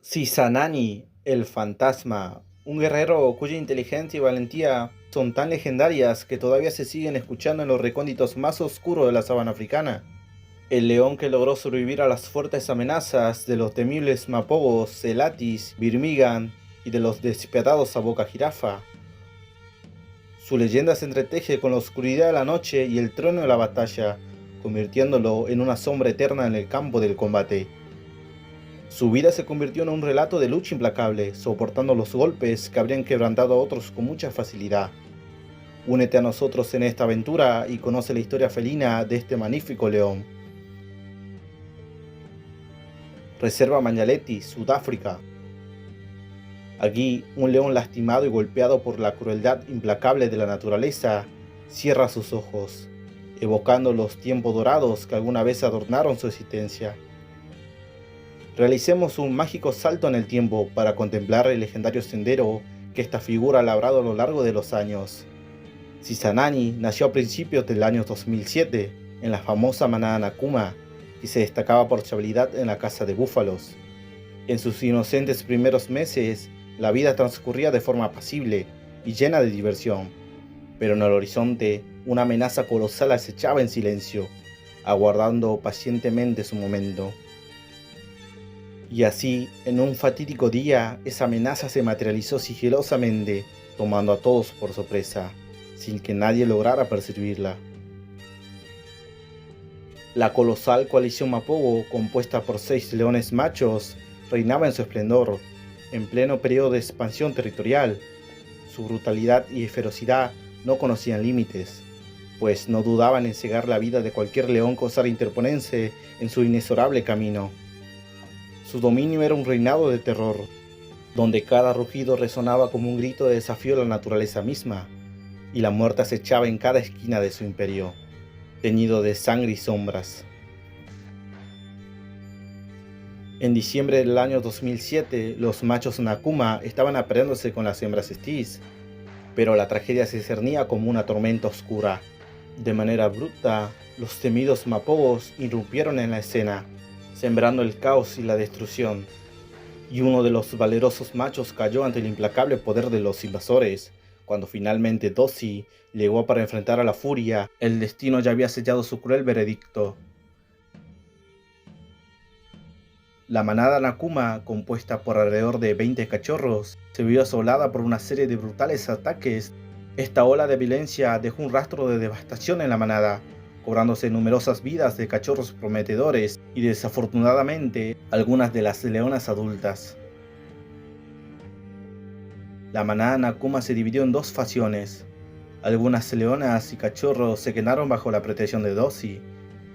Cisanani, el fantasma, un guerrero cuya inteligencia y valentía son tan legendarias que todavía se siguen escuchando en los recónditos más oscuros de la sabana africana. El león que logró sobrevivir a las fuertes amenazas de los temibles mapogos, celatis, birmigan y de los despiadados Aboka Jirafa. Su leyenda se entreteje con la oscuridad de la noche y el trueno de la batalla, convirtiéndolo en una sombra eterna en el campo del combate. Su vida se convirtió en un relato de lucha implacable, soportando los golpes que habrían quebrantado a otros con mucha facilidad. Únete a nosotros en esta aventura y conoce la historia felina de este magnífico león. Reserva Manjaletti, Sudáfrica. Aquí, un león lastimado y golpeado por la crueldad implacable de la naturaleza, cierra sus ojos, evocando los tiempos dorados que alguna vez adornaron su existencia. Realicemos un mágico salto en el tiempo para contemplar el legendario sendero que esta figura ha labrado a lo largo de los años. Cisanani nació a principios del año 2007 en la famosa manada Nakuma y se destacaba por su habilidad en la caza de búfalos. En sus inocentes primeros meses, la vida transcurría de forma apacible y llena de diversión, pero en el horizonte una amenaza colosal acechaba en silencio, aguardando pacientemente su momento. Y así, en un fatídico día, esa amenaza se materializó sigilosamente, tomando a todos por sorpresa, sin que nadie lograra percibirla. La colosal coalición Mapogo, compuesta por 6 leones machos, reinaba en su esplendor, en pleno periodo de expansión territorial. Su brutalidad y ferocidad no conocían límites, pues no dudaban en cegar la vida de cualquier león que osara interponerse en su inexorable camino. Su dominio era un reinado de terror, donde cada rugido resonaba como un grito de desafío a la naturaleza misma, y la muerte acechaba en cada esquina de su imperio, teñido de sangre y sombras. En diciembre del año 2007, los machos Nakuma estaban apareándose con las hembras estis, pero la tragedia se cernía como una tormenta oscura. De manera abrupta, los temidos mapogos irrumpieron en la escena, sembrando el caos y la destrucción, y uno de los valerosos machos cayó ante el implacable poder de los invasores. Cuando finalmente Dosi llegó para enfrentar a la furia, el destino ya había sellado su cruel veredicto. La manada Nakuma, compuesta por alrededor de 20 cachorros, se vio asolada por una serie de brutales ataques. Esta ola de violencia dejó un rastro de devastación en la manada, cobrándose numerosas vidas de cachorros prometedores y desafortunadamente algunas de las leonas adultas. La manada Nakuma se dividió en dos facciones. Algunas leonas y cachorros se quedaron bajo la protección de Dosi,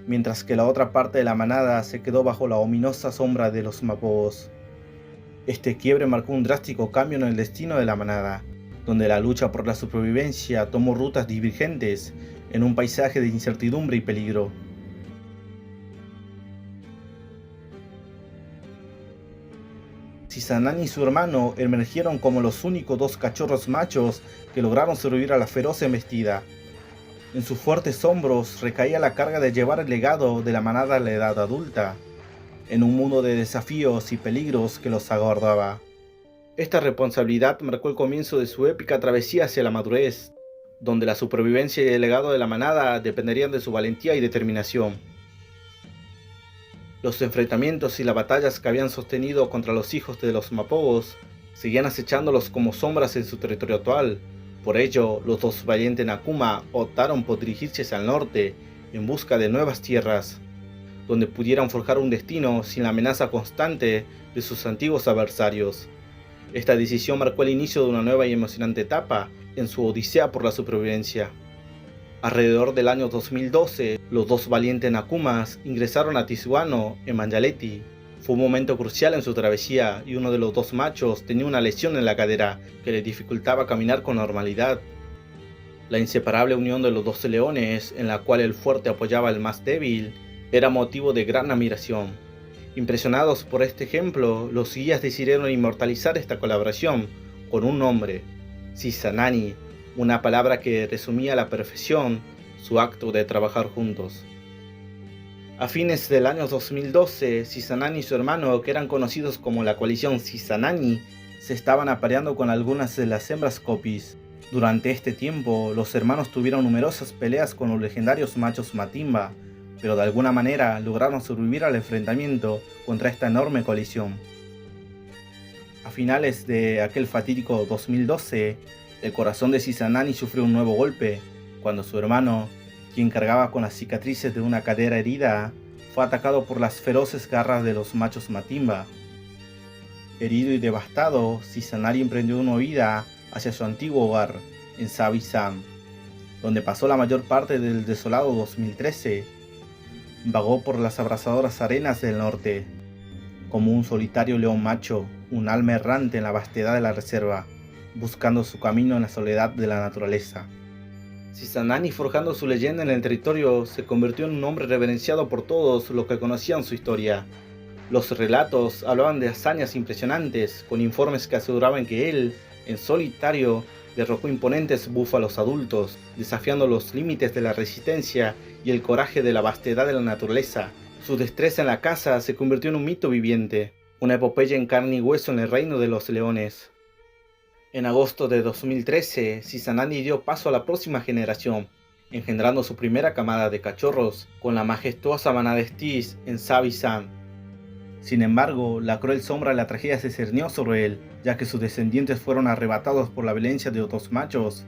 mientras que la otra parte de la manada se quedó bajo la ominosa sombra de los mapogos. Este quiebre marcó un drástico cambio en el destino de la manada, donde la lucha por la supervivencia tomó rutas divergentes en un paisaje de incertidumbre y peligro. Cisanani y su hermano emergieron como los únicos 2 cachorros machos que lograron sobrevivir a la feroz embestida. En sus fuertes hombros recaía la carga de llevar el legado de la manada a la edad adulta, en un mundo de desafíos y peligros que los aguardaba. Esta responsabilidad marcó el comienzo de su épica travesía hacia la madurez, donde la supervivencia y el legado de la manada dependerían de su valentía y determinación. Los enfrentamientos y las batallas que habían sostenido contra los hijos de los mapogos seguían acechándolos como sombras en su territorio actual. Por ello, los dos valientes Nakuma optaron por dirigirse hacia el norte en busca de nuevas tierras, donde pudieran forjar un destino sin la amenaza constante de sus antiguos adversarios. Esta decisión marcó el inicio de una nueva y emocionante etapa en su odisea por la supervivencia. Alrededor del año 2012, los dos valientes Nakumas ingresaron a Tishuano, en Manjaletti. Fue un momento crucial en su travesía y uno de los dos machos tenía una lesión en la cadera que le dificultaba caminar con normalidad. La inseparable unión de los dos leones, en la cual el fuerte apoyaba al más débil, era motivo de gran admiración. Impresionados por este ejemplo, los guías decidieron inmortalizar esta colaboración con un nombre, Cisanani, una palabra que resumía a la perfección su acto de trabajar juntos. A fines del año 2012, Cisanani y su hermano, que eran conocidos como la coalición Cisanani, se estaban apareando con algunas de las hembras Copis. Durante este tiempo, los hermanos tuvieron numerosas peleas con los legendarios machos Matimba, pero de alguna manera lograron sobrevivir al enfrentamiento contra esta enorme coalición. A finales de aquel fatídico 2012, el corazón de Cisanani sufrió un nuevo golpe, cuando su hermano, quien cargaba con las cicatrices de una cadera herida, fue atacado por las feroces garras de los machos Matimba. Herido y devastado, Cisanani emprendió una huida hacia su antiguo hogar, en Sabi-Sam, donde pasó la mayor parte del desolado 2013. Vagó por las abrasadoras arenas del norte, como un solitario león macho, un alma errante en la vastedad de la reserva, buscando su camino en la soledad de la naturaleza. Cisanani, forjando su leyenda en el territorio, se convirtió en un hombre reverenciado por todos los que conocían su historia. Los relatos hablaban de hazañas impresionantes, con informes que aseguraban que él, en solitario, derrocó imponentes búfalos adultos, desafiando los límites de la resistencia y el coraje de la vastedad de la naturaleza. Su destreza en la caza se convirtió en un mito viviente, una epopeya en carne y hueso en el reino de los leones. En agosto de 2013, Cisanani dio paso a la próxima generación, engendrando su primera camada de cachorros con la majestuosa manada Stis en Sabi-Sam. Sin embargo, la cruel sombra de la tragedia se cernió sobre él, ya que sus descendientes fueron arrebatados por la violencia de otros machos.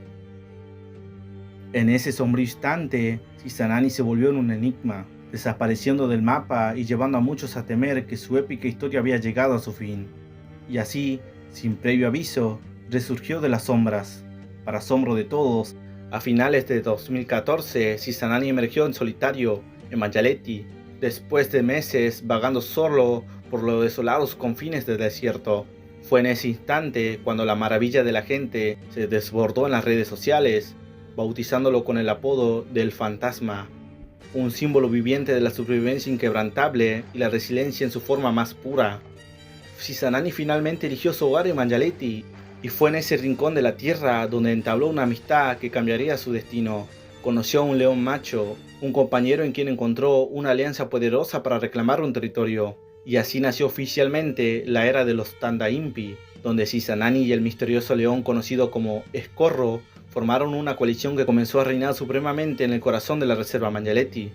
En ese sombrío instante, Cisanani se volvió en un enigma, desapareciendo del mapa y llevando a muchos a temer que su épica historia había llegado a su fin. Y así, sin previo aviso, resurgió de las sombras. Para asombro de todos, a finales de 2014, Cisanani emergió en solitario en Manjaletti, después de meses vagando solo por los desolados confines del desierto. Fue en ese instante cuando la maravilla de la gente se desbordó en las redes sociales, bautizándolo con el apodo del Fantasma, un símbolo viviente de la supervivencia inquebrantable y la resiliencia en su forma más pura. Cisanani finalmente eligió su hogar en Manjaletti, y fue en ese rincón de la tierra donde entabló una amistad que cambiaría su destino. Conoció a un león macho, un compañero en quien encontró una alianza poderosa para reclamar un territorio, y así nació oficialmente la era de los Tanda Impi, donde Cisanani y el misterioso león conocido como Escorro formaron una coalición que comenzó a reinar supremamente en el corazón de la reserva Manjaletti.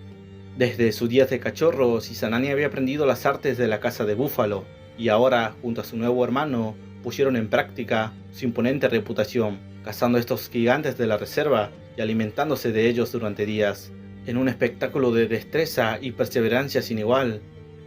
Desde sus días de cachorro, Cisanani había aprendido las artes de la caza de búfalo, y ahora, junto a su nuevo hermano, pusieron en práctica su imponente reputación, cazando a estos gigantes de la reserva y alimentándose de ellos durante días, en un espectáculo de destreza y perseverancia sin igual.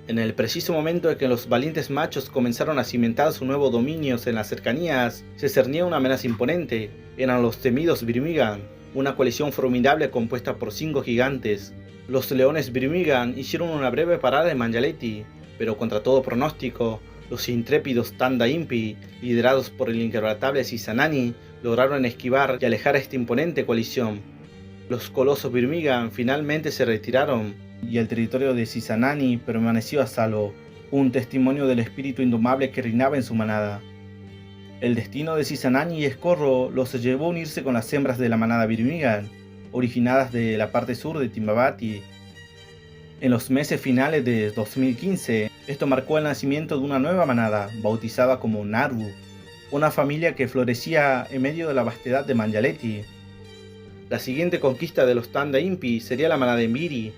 En el preciso momento en que los valientes machos comenzaron a cimentar sus nuevos dominios en las cercanías, se cernía una amenaza imponente. Eran los temidos Birmingham, una coalición formidable compuesta por 5 gigantes. Los leones Birmingham hicieron una breve parada en Manjaletti, pero contra todo pronóstico, los intrépidos Tanda Impi, liderados por el inquebrantable Cisanani, lograron esquivar y alejar a esta imponente coalición. Los colosos Birmingham finalmente se retiraron, y el territorio de Cisanani permaneció a salvo, un testimonio del espíritu indomable que reinaba en su manada. El destino de Cisanani y Escorro los llevó a unirse con las hembras de la manada Birmingham, originadas de la parte sur de Timbavati. En los meses finales de 2015, esto marcó el nacimiento de una nueva manada, bautizada como Naru, una familia que florecía en medio de la vastedad de Manjaletti. La siguiente conquista de los Tanda Impi sería la manada Mbiri.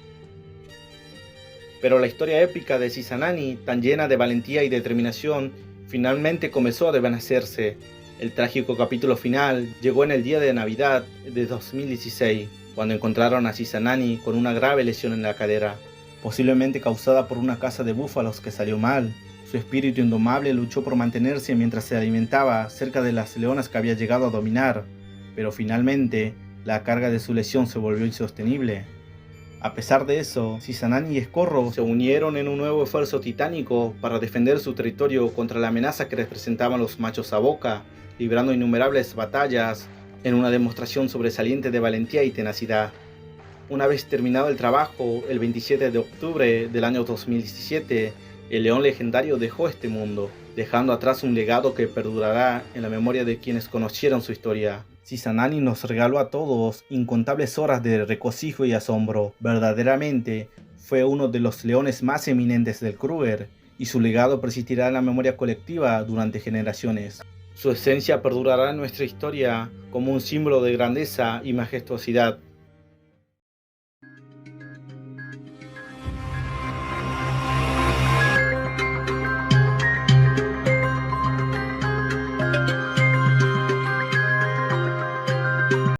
Pero la historia épica de Cisanani, tan llena de valentía y determinación, finalmente comenzó a desvanecerse. El trágico capítulo final llegó en el día de Navidad de 2016, cuando encontraron a Cisanani con una grave lesión en la cadera, posiblemente causada por una caza de búfalos que salió mal. Su espíritu indomable luchó por mantenerse mientras se alimentaba cerca de las leonas que había llegado a dominar, pero finalmente la carga de su lesión se volvió insostenible. A pesar de eso, Cisanani y Escorro se unieron en un nuevo esfuerzo titánico para defender su territorio contra la amenaza que representaban los machos Aboka, librando innumerables batallas en una demostración sobresaliente de valentía y tenacidad. Una vez terminado el trabajo, el 27 de octubre del año 2017, el león legendario dejó este mundo, dejando atrás un legado que perdurará en la memoria de quienes conocieron su historia. Cisanani nos regaló a todos incontables horas de regocijo y asombro. Verdaderamente, fue uno de los leones más eminentes del Kruger, y su legado persistirá en la memoria colectiva durante generaciones. Su esencia perdurará en nuestra historia como un símbolo de grandeza y majestuosidad.